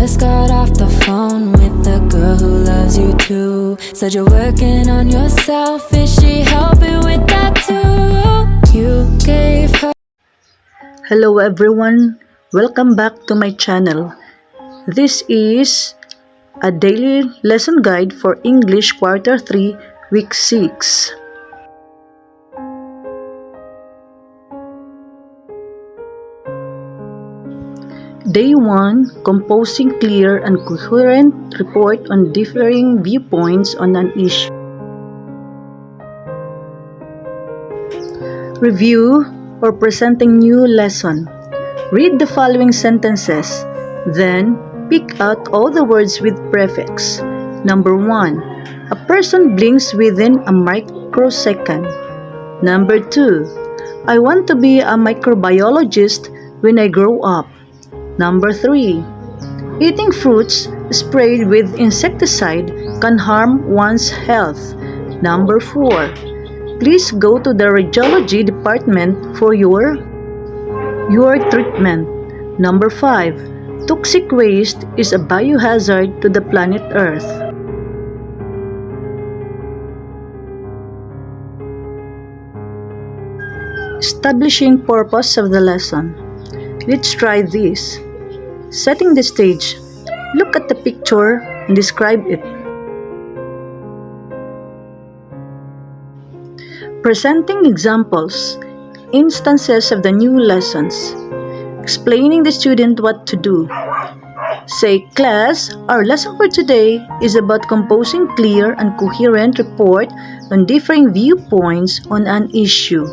just got off the phone with the girl who loves you too. Said you're working on yourself, is she helping with that too? You gave her. Hello everyone, welcome back to my channel. This is a daily lesson guide for English Quarter 3, Week 6. Day 1, composing clear and coherent report on differing viewpoints on an issue. Review or presenting new lesson. Read the following sentences, then pick out all the words with prefix. Number 1. A person blinks within a microsecond. Number 2. I want to be a microbiologist when I grow up. Number 3. Eating fruits sprayed with insecticide can harm one's health. Number 4. Please go to the radiology department for your treatment. Number 5. Toxic waste is a biohazard to the planet Earth. Establishing purpose of the lesson. Let's try this. Setting the stage. Look at the picture and describe it. Presenting examples, instances of the new lessons. Explaining the student what to do. Say, class, our lesson for today is about composing clear and coherent report on differing viewpoints on an issue.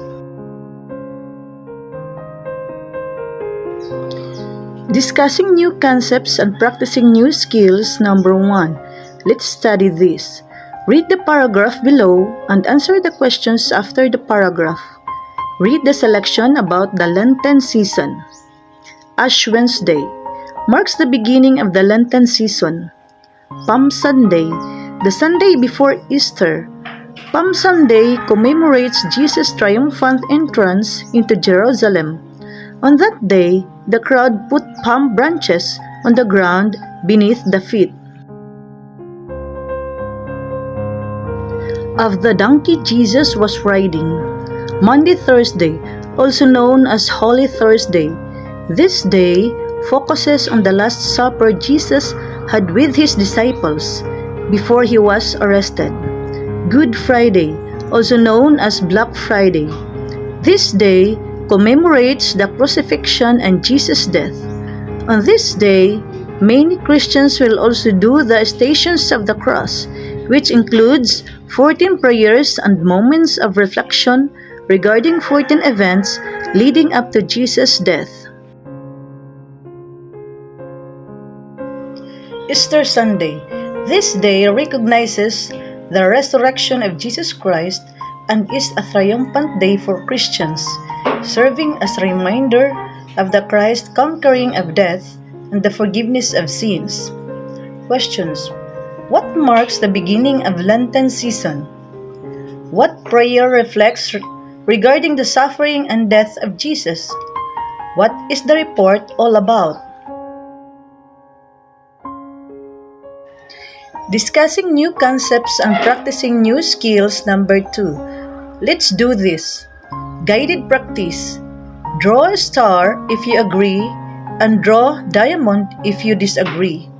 Discussing new concepts and practicing new skills. Number 1. Let's study this. Read the paragraph below and answer the questions after the paragraph. Read the selection about the Lenten season. Ash Wednesday marks the beginning of the Lenten season. Palm Sunday, the Sunday before Easter. Palm Sunday commemorates Jesus' triumphant entrance into Jerusalem. On that day, the crowd put palm branches on the ground beneath the feet of the donkey Jesus was riding. Maundy Thursday, also known as Holy Thursday. This day focuses on the Last Supper Jesus had with his disciples before he was arrested. Good Friday, also known as Black Friday. This day commemorates the crucifixion and Jesus' death. On this day, many Christians will also do the Stations of the Cross, which includes 14 prayers and moments of reflection regarding 14 events leading up to Jesus' death. Easter Sunday. This day recognizes the resurrection of Jesus Christ and is a triumphant day for Christians, serving as a reminder of the Christ conquering of death and the forgiveness of sins. Questions. What marks the beginning of Lenten season? What prayer reflects regarding the suffering and death of Jesus? What is the report all about? Discussing new concepts and practicing new skills. Number 2. Let's do this. Guided practice. Draw a star if you agree and draw diamond if you disagree.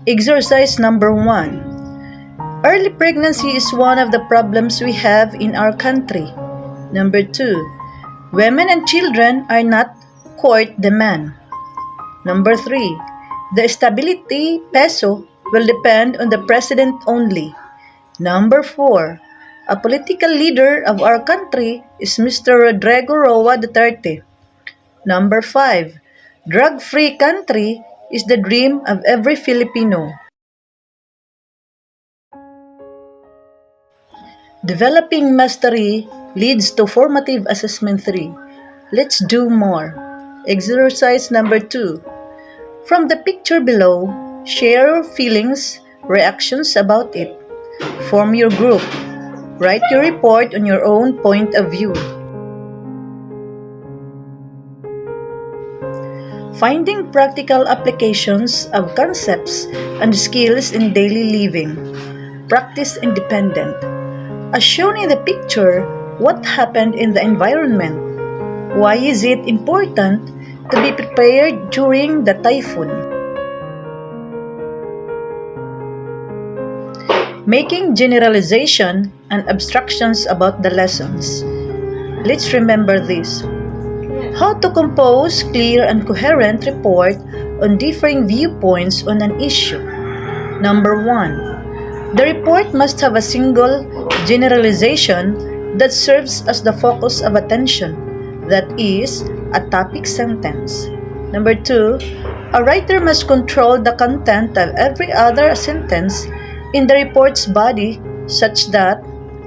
Exercise number 1. Early pregnancy is one of the problems we have in our country. Number 2. Women and children are not court demand. Number 3. The stability peso will depend on the president only. Number 4. A political leader of our country is Mr. Rodrigo Roa Duterte. Number 5. Drug-free country is the dream of every Filipino. Developing mastery leads to formative assessment 3. Let's do more. Exercise number 2. From the picture below, share your feelings, reactions about it. Form your group. Write your report on your own point of view. Finding practical applications of concepts and skills in daily living. Practice independent. As shown in the picture, what happened in the environment? Why is it important to be prepared during the typhoon? Making generalization and abstractions about the lessons. Let's remember this. How to compose clear and coherent report on differing viewpoints on an issue. Number 1. The report must have a single generalization that serves as the focus of attention, that is, a topic sentence. Number 2. A writer must control the content of every other sentence in the report's body such that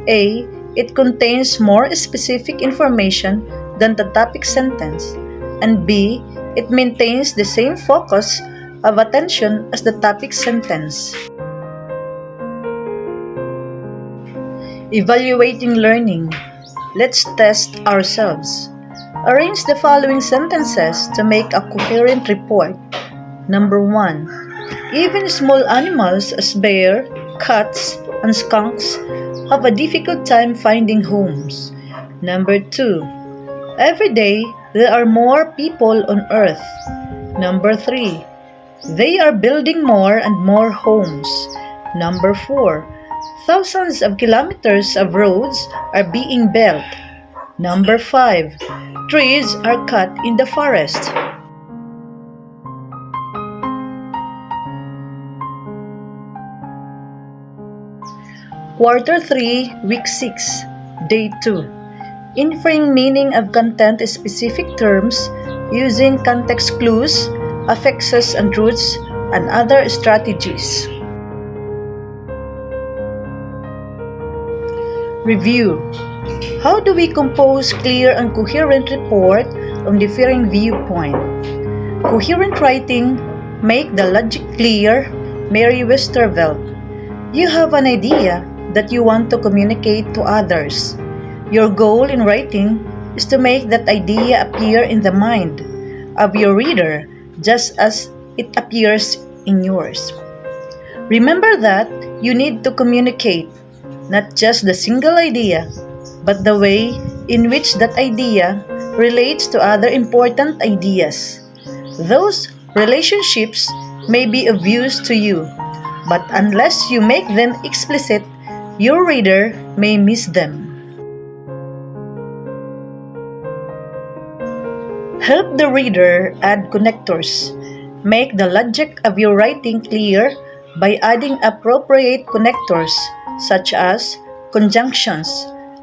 A. It contains more specific information than the topic sentence, and B. It maintains the same focus of attention as the topic sentence. Evaluating learning. Let's test ourselves. Arrange the following sentences to make a coherent report. Number 1. Even small animals as bear, cats, and skunks have a difficult time finding homes. Number 2. Every day, there are more people on Earth. Number 3. They are building more and more homes. Number 4. Thousands of kilometers of roads are being built. Number 5. Trees are cut in the forest. Quarter 3, Week 6, Day 2. Inferring meaning of content in specific terms using context clues, affixes and roots, and other strategies. Review. How do we compose clear and coherent report on differing viewpoint? Coherent writing, make the logic clear, Mary Westervelt. You have an idea that you want to communicate to others. Your goal in writing is to make that idea appear in the mind of your reader just as it appears in yours. Remember that you need to communicate not just the single idea, but the way in which that idea relates to other important ideas. Those relationships may be of use to you, but unless you make them explicit, your reader may miss them. Help the reader add connectors. Make the logic of your writing clear by adding appropriate connectors such as conjunctions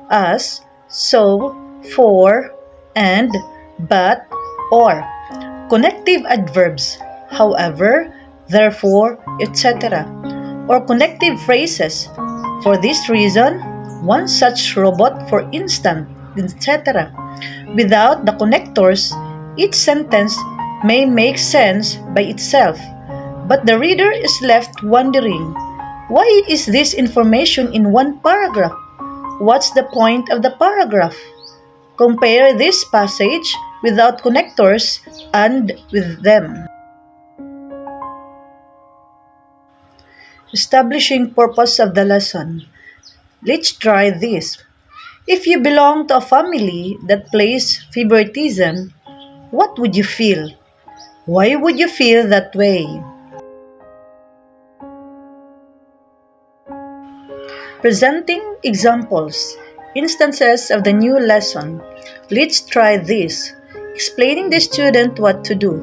as, so, for, and, but, or, connective adverbs, however, therefore, etc., or connective phrases. For this reason, one such robot, for instance, etc. Without the connectors, each sentence may make sense by itself, but the reader is left wondering, why is this information in one paragraph? What's the point of the paragraph? Compare this passage without connectors and with them. Establishing purpose of the lesson. Let's try this. If you belong to a family that plays favoritism, what would you feel? Why would you feel that way? Presenting examples, instances of the new lesson. Let's try this. Explaining the student what to do.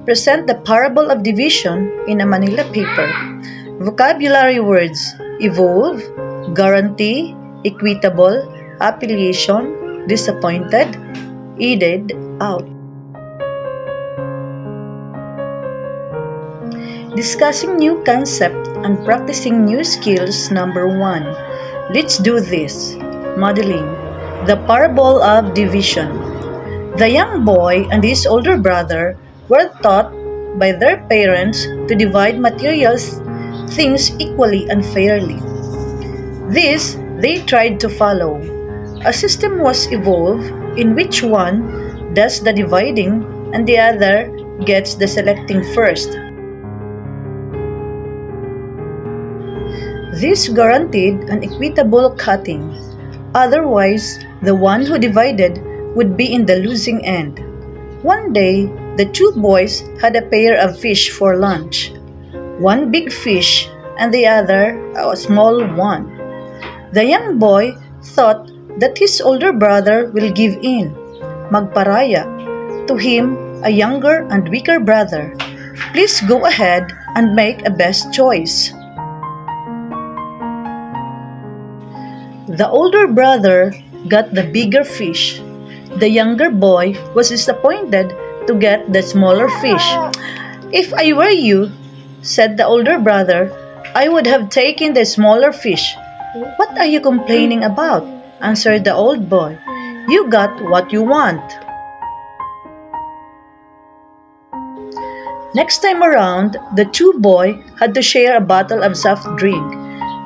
Present the parable of division in a Manila paper. Vocabulary words: evolve, guarantee, equitable, affiliation, disappointed, aided, out. Discussing new concept and practicing new skills. Number 1. Let's do this. Modeling. The parable of division. The young boy and his older brother were taught by their parents to divide material things equally and fairly. This they tried to follow. A system was evolved in which one does the dividing and the other gets the selecting first. This guaranteed an equitable cutting. Otherwise, the one who divided would be in the losing end. One day, the two boys had a pair of fish for lunch. One big fish and the other a small one. The young boy thought that his older brother will give in, magparaya, to him a younger and weaker brother. Please go ahead and make a best choice. The older brother got the bigger fish. The younger boy was disappointed to get the smaller fish. "If I were you," said the older brother, "I would have taken the smaller fish." "What are you complaining about?" answered the old boy. "You got what you want." Next time around, the two boys had to share a bottle of soft drink.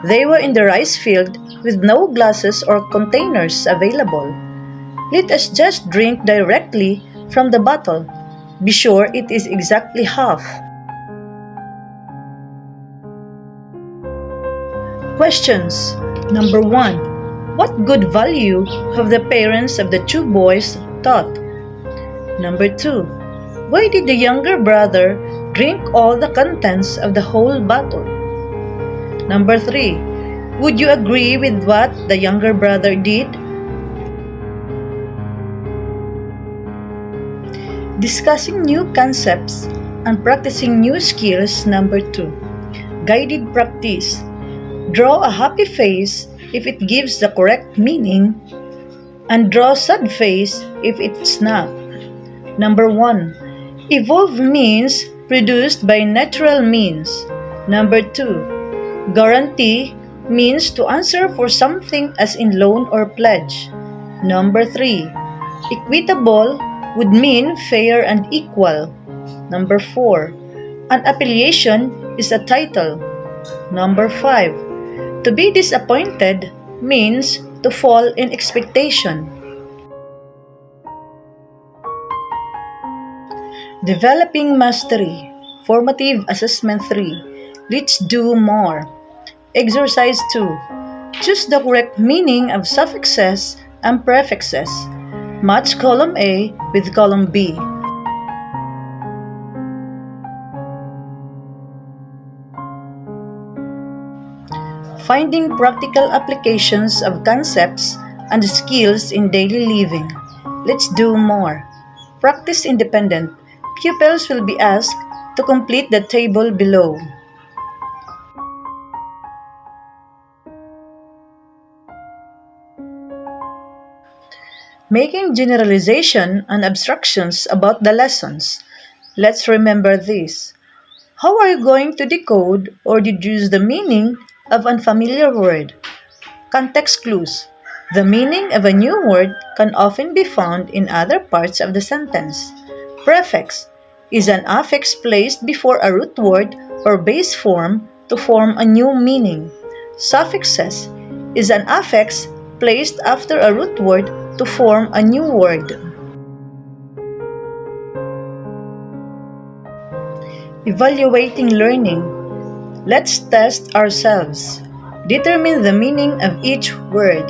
They were in the rice field with no glasses or containers available. "Let us just drink directly from the bottle. Be sure it is exactly half." Questions. Number 1. What good value have the parents of the two boys taught? Number 2. Why did the younger brother drink all the contents of the whole bottle? Number 3. Would you agree with what the younger brother did? Discussing new concepts and practicing new skills. Number 2. Guided practice. Draw a happy face if it gives the correct meaning, and draw a sad face if it's not. Number 1. Evolve means produced by natural means. Number 2. Guarantee means to answer for something as in loan or pledge. Number 3. Equitable would mean fair and equal. Number 4. An affiliation is a title. Number 5. To be disappointed means to fall in expectation. Developing mastery. Formative assessment 3. Let's do more. Exercise 2. Choose the correct meaning of suffixes and prefixes. Match column A with column B. Finding practical applications of concepts and skills in daily living. Let's do more. Practice independent. Pupils will be asked to complete the table below. Making generalization and abstractions about the lessons. Let's remember this. How are you going to decode or deduce the meaning of an unfamiliar word? Context clues. The meaning of a new word can often be found in other parts of the sentence. Prefix is an affix placed before a root word or base form to form a new meaning. Suffixes is an affix placed after a root word to form a new word. Evaluating learning. Let's test ourselves. Determine the meaning of each word.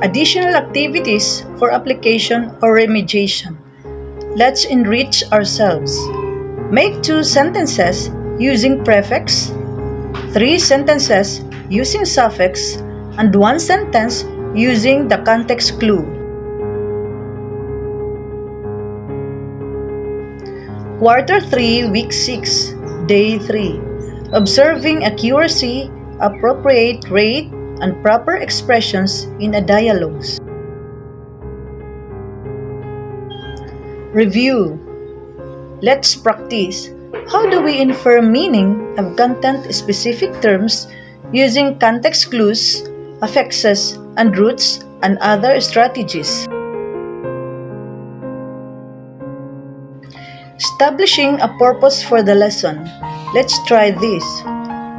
Additional activities for application or remediation. Let's enrich ourselves. Make 2 sentences using prefix, 3 sentences using suffix, and 1 sentence using the context clue. Quarter 3, Week 6, Day 3. Observing accuracy, appropriate rate, and proper expressions in a dialogues. Review. Let's practice. How do we infer meaning of content-specific terms using context clues, affixes, and roots, and other strategies? Establishing a purpose for the lesson. Let's try this.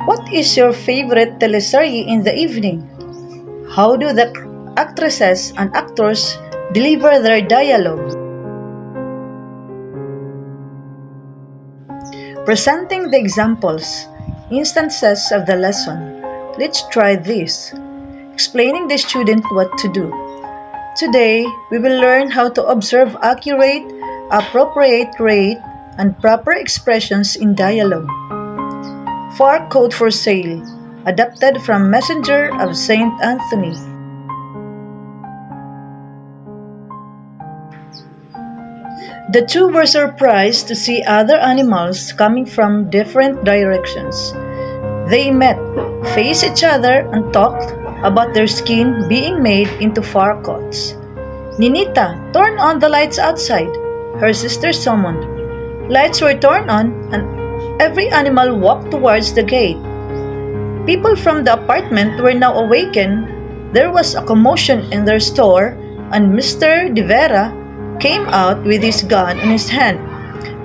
What is your favorite teleserye in the evening? How do the actresses and actors deliver their dialogue? Presenting the examples, instances of the lesson. Let's try this. Explaining the student what to do. Today, we will learn how to observe accurate, appropriate rate, and proper expressions in dialogue. Far Code for Sale, adapted from Messenger of Saint Anthony. The two were surprised to see other animals coming from different directions. They met, faced each other, and talked about their skin being made into fur coats. Ninita, turn on the lights outside, her sister summoned. Lights were turned on, and every animal walked towards the gate. People from the apartment were now awakened. There was a commotion in their store, and Mr. De Vera came out with his gun in his hand.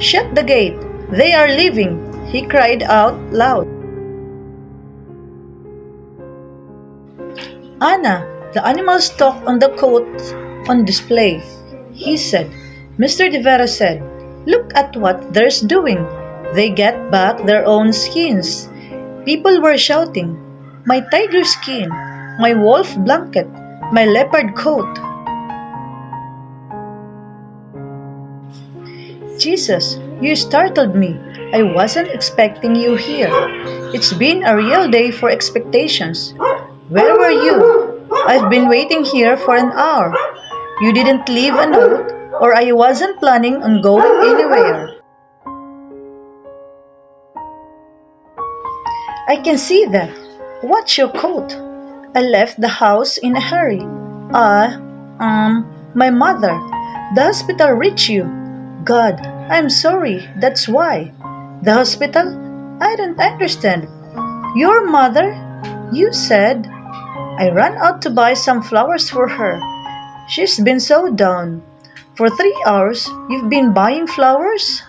"Shut the gate! They are leaving!" he cried out loud. "Anna, the animals talked on the coat on display," he said. Mr. De Vera said, "Look at what they're doing. They get back their own skins." People were shouting, "My tiger skin, my wolf blanket, my leopard coat." "Jesus, you startled me. I wasn't expecting you here. It's been a real day for expectations. Where were you? I've been waiting here for an hour. You didn't leave a note, or I wasn't planning on going anywhere." "I can see that. What's your coat?" "I left the house in a hurry." My mother. The hospital reached you." "God, I'm sorry, that's why." "The hospital? I don't understand." "Your mother? You said." "I ran out to buy some flowers for her. She's been so down. For 3 hours, you've been buying flowers?"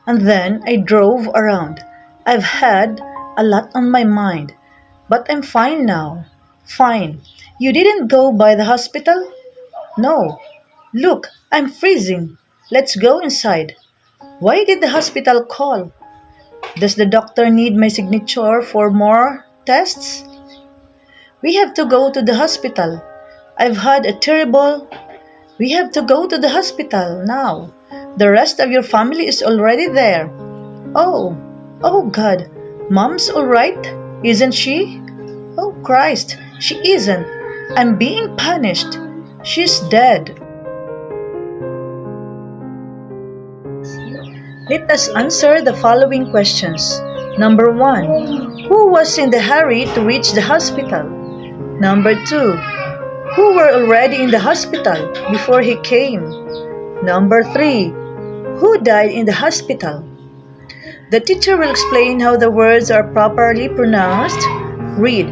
And then I drove around. "I've had a lot on my mind, but I'm fine now." "Fine. You didn't go by the hospital?" "No. Look, I'm freezing. Let's go inside." "Why did the hospital call?" "Does the doctor need my signature for more tests?" "We have to go to the hospital. I've had a terrible..." "We have to go to the hospital now. The rest of your family is already there." Oh God, Mom's all right, isn't she?" "Oh Christ, she isn't. I'm being punished. She's dead." Let us answer the following questions. Number 1. Who was in the hurry to reach the hospital? Number 2. Who were already in the hospital before he came? Number 3. Who died in the hospital? The teacher will explain how the words are properly pronounced. Read.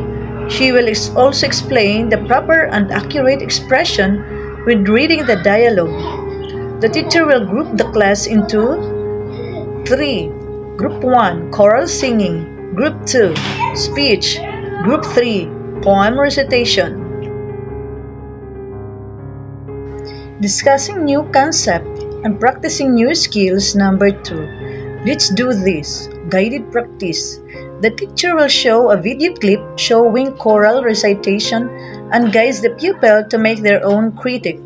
She will also explain the proper and accurate expression with reading the dialogue. The teacher will group the class into 3. Group 1, choral singing. Group 2, speech. Group 3, poem recitation. Discussing new concept and practicing new skills. Number 2. Let's do this. Guided practice. The teacher will show a video clip showing choral recitation and guides the pupil to make their own critic.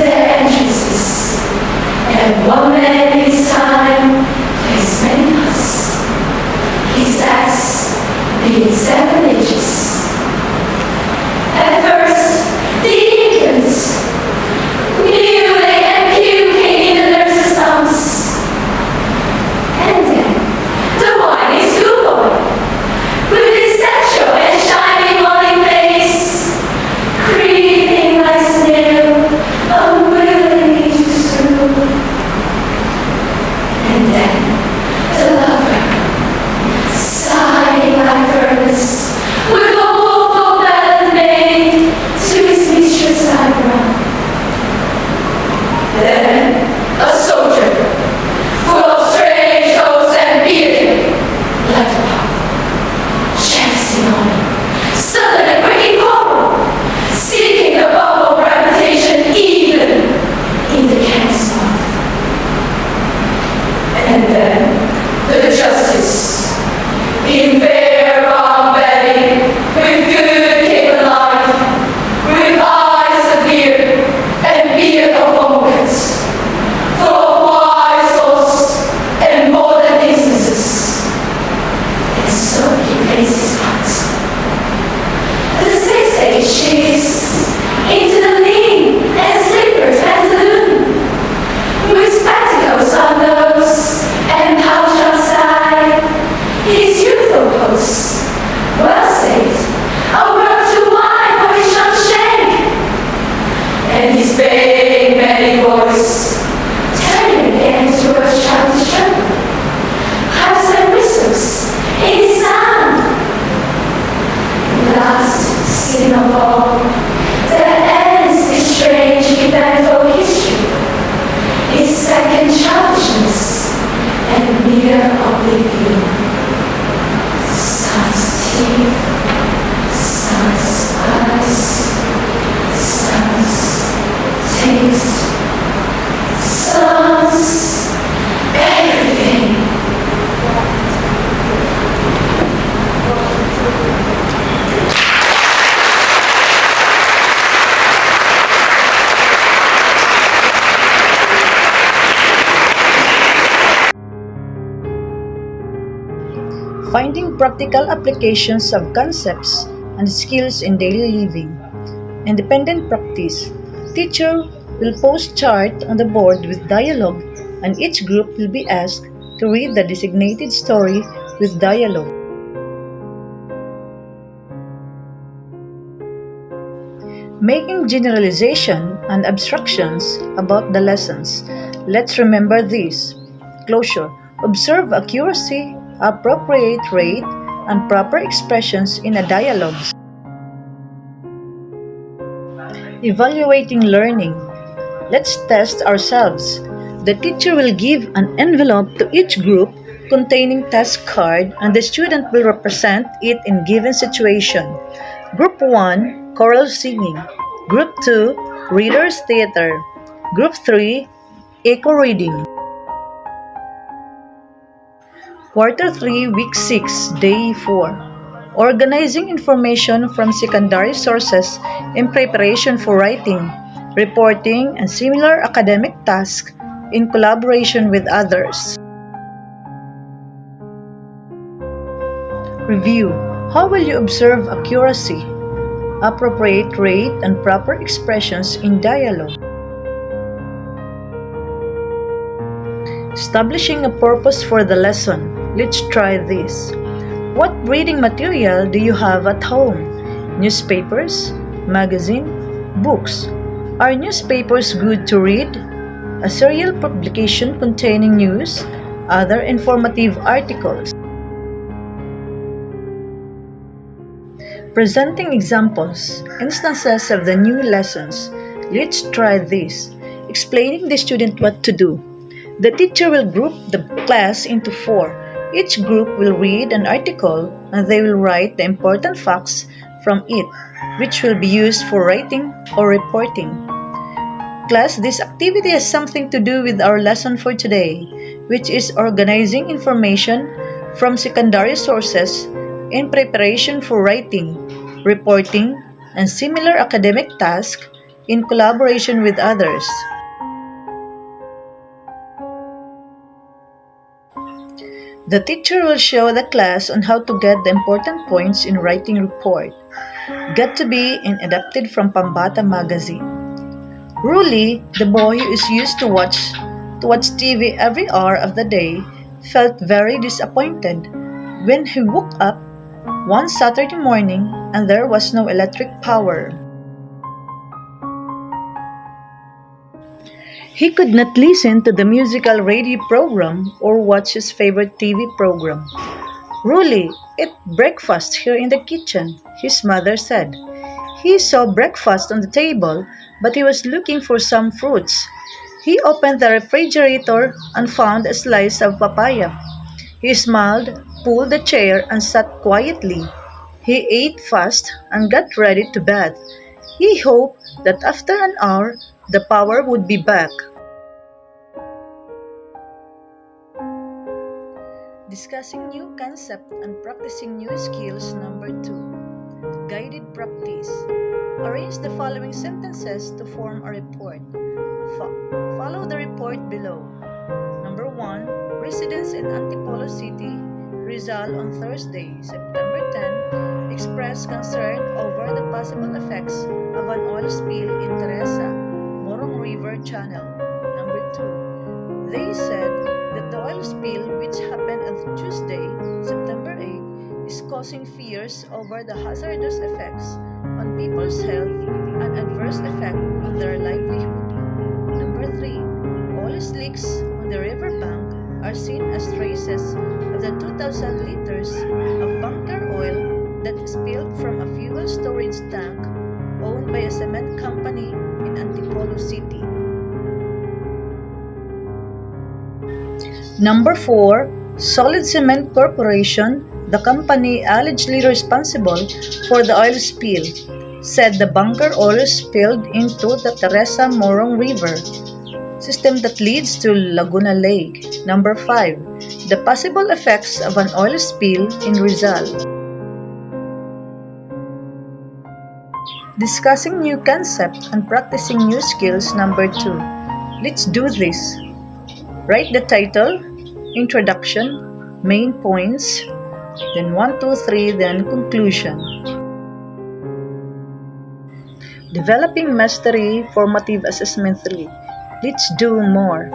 their entrances, and one man in his time plays many parts. His acts being 7 ages. At first, the infants, kneeling and puking in the nurse's arms. And then, the whiny schoolboy, with his satchel and shining morning face, creeping like snail, unwilling to stoop. And then, the lover, sighing like furnace, with a woeful ballad made to his mistress' eyebrow. Then, a soldier, full of strange hopes and bearded, like a pop, chancing on him, sudden and breaking quarrel, seeking the bubble of reputation even in the can's mouth. And then, the justice, in fair brown belly, with good cape and light, with eyes severe and beard of focus, full of wise thoughts and modern instances. And so he plays his part. At the 6th age, she is into the lean and slippers pantaloon, with spectacles on nose and pouch on side. His youthful pose, well saved, a world too wide for his young shank. And his big, merry voice, turning again to a childish treble, pipes and whistles in his sound. Last scene of all, that ends this strange eventful history, is second childishness and mere oblivion. Sun's teeth, sun's eyes, sun's taste, sun's everything. Finding practical applications of concepts and skills in daily living. Independent practice. Teacher will post chart on the board with dialogue, and each group will be asked to read the designated story with dialogue. Making generalization and abstractions about the lessons. Let's remember this. Closure. Observe accuracy, appropriate rate, and proper expressions in a dialogue. Evaluating learning. Let's test ourselves. The teacher will give an envelope to each group containing task card, and the student will represent it in given situation. Group 1, choral singing. Group 2, readers theater. Group 3, echo reading. Quarter 3, Week 6, Day 4. Organizing information from secondary sources in preparation for writing, reporting, and similar academic tasks in collaboration with others. Review. How will you observe accuracy, appropriate rate, and proper expressions in dialogue? Establishing a purpose for the lesson. Let's try this. What reading material do you have at home? Newspapers, magazine, books. Are newspapers good to read? A serial publication containing news, other informative articles. Presenting examples, instances of the new lessons. Let's try this. Explaining the student what to do. The teacher will group the class into 4. Each group will read an article and they will write the important facts from it, which will be used for writing or reporting. Class, this activity has something to do with our lesson for today, which is organizing information from secondary sources in preparation for writing, reporting, and similar academic tasks in collaboration with others. The teacher will show the class on how to get the important points in writing report. Got to be in adapted from Pambata magazine. Ruli, the boy who is used to watch TV every hour of the day, felt very disappointed when he woke up one Saturday morning and there was no electric power. He could not listen to the musical radio program or watch his favorite TV program. Ruli, eat breakfast here in the kitchen, his mother said. He saw breakfast on the table, but he was looking for some fruits. He opened the refrigerator and found a slice of papaya. He smiled, pulled a chair, and sat quietly. He ate fast and got ready to bed. He hoped that after an hour, the power would be back. Discussing new concept and practicing new skills number 2. Guided practice. Arrange the following sentences to form a report. Follow the report below. Number 1. Residents in Antipolo City, Rizal on Thursday, September 10, expressed concern over the possible effects of an oil spill in Teresa, Morong River Channel. Number 2. They said that the oil spill, which happened on Tuesday, September 8, is causing fears over the hazardous effects on people's health and adverse effect on their livelihood. Number 3. Oil leaks on the riverbank are seen as traces of the 2,000 liters of bunker oil that spilled from a fuel storage tank owned by a cement company in Antipolo City. Number 4. Solid Cement Corporation, the company allegedly responsible for the oil spill, said the bunker oil spilled into the Teresa Morong River system that leads to Laguna Lake. Number 5. The possible effects of an oil spill in Rizal. Discussing new concepts and practicing new skills number 2. Let's do this. Write the title, introduction, main points, then 1, 2, 3, then conclusion. Developing mastery, formative assessment 3. Let's do more.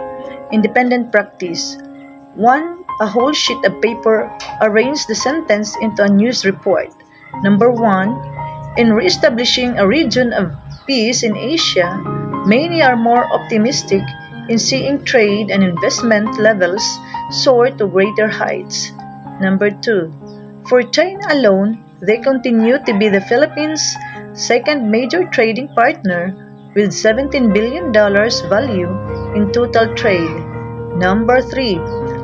Independent practice. 1. A whole sheet of paper. Arrange the sentence into a news report. Number 1. In re-establishing a region of peace in Asia, many are more optimistic in seeing trade and investment levels soar to greater heights. Number 2. For China alone, they continue to be the Philippines' second major trading partner with $17 billion value in total trade. Number 3.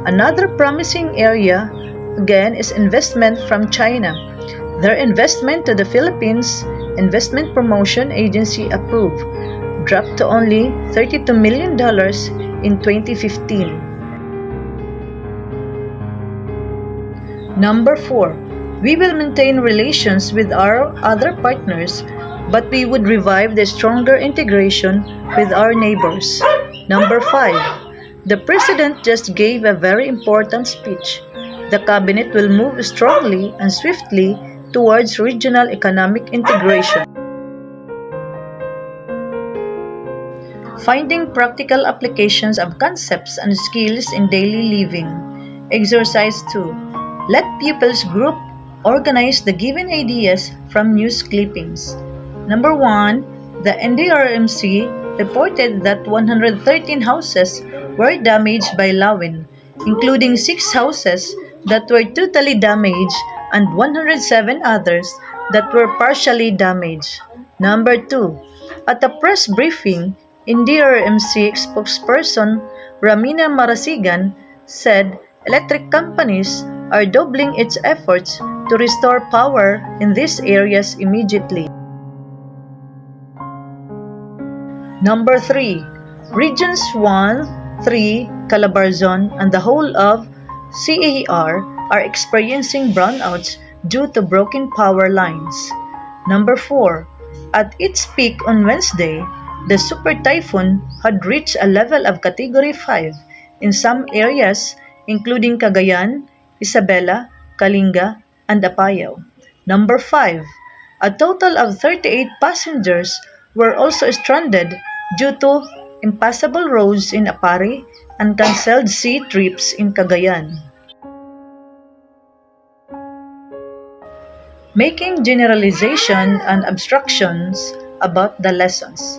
Another promising area, again, is investment from China. Their investment to the Philippines Investment Promotion Agency approved dropped to only $32 million in 2015. Number 4. We will maintain relations with our other partners, but we would revive the stronger integration with our neighbors. Number 5. The President just gave a very important speech. The Cabinet will move strongly and swiftly towards regional economic integration. Finding practical applications of concepts and skills in daily living. Exercise 2. Let pupils group organize the given ideas from news clippings. Number 1. The NDRMC reported that 113 houses were damaged by lawin, including 6 houses that were totally damaged and 107 others that were partially damaged. Number 2. At a press briefing, NDRMC spokesperson Ramina Marasigan said electric companies are doubling its efforts to restore power in these areas immediately. Number 3. Regions 1, 3, Calabarzon, and the whole of CAR are experiencing brownouts due to broken power lines. Number 4. At its peak on Wednesday, the super typhoon had reached a level of Category 5 in some areas including Cagayan, Isabela, Kalinga, and Apayao. Number 5. A total of 38 passengers were also stranded due to impassable roads in Apari and cancelled sea trips in Cagayan. Making generalization and abstractions about the lessons.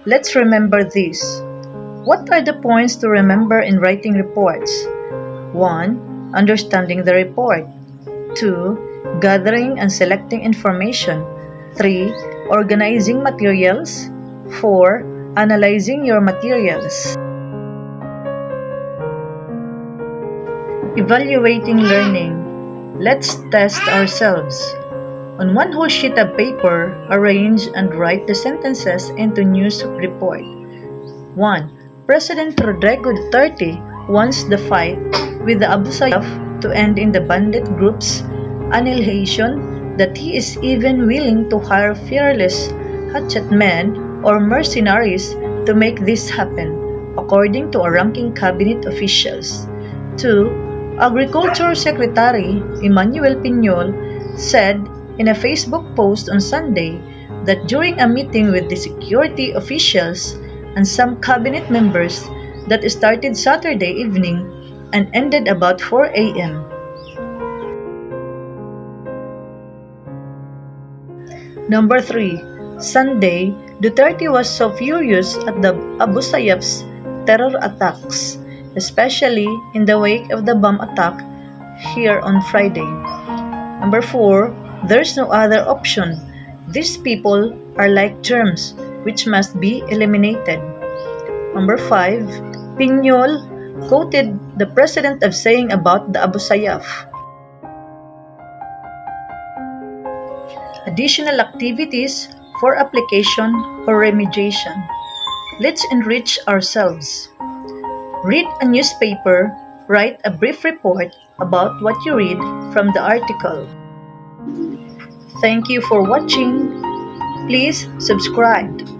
Let's remember this. What are the points to remember in writing reports? 1. Understanding the report. 2. Gathering and selecting information. 3. Organizing materials. 4. Analyzing your materials. Evaluating learning. Let's test ourselves. On one whole sheet of paper, arrange and write the sentences into news report. 1. President Rodrigo Duterte wants the fight with the Abu Sayyaf to end in the bandit group's annihilation, that he is even willing to hire fearless hatchetmen or mercenaries to make this happen, according to a ranking cabinet officials. 2. Agriculture Secretary Emmanuel Piñol said in a Facebook post on Sunday that during a meeting with the security officials and some cabinet members that started Saturday evening and ended about 4 a.m. Number 3. Sunday, Duterte was so furious at the Abu Sayyaf's terror attacks, especially in the wake of the bomb attack here on Friday. Number 4. There's no other option. These people are like germs which must be eliminated. Number 5. Piñol quoted the president of saying about the Abu Sayyaf. Additional activities for application or remediation. Let's enrich ourselves. Read a newspaper, write a brief report about what you read from the article. Thank you for watching. Please subscribe.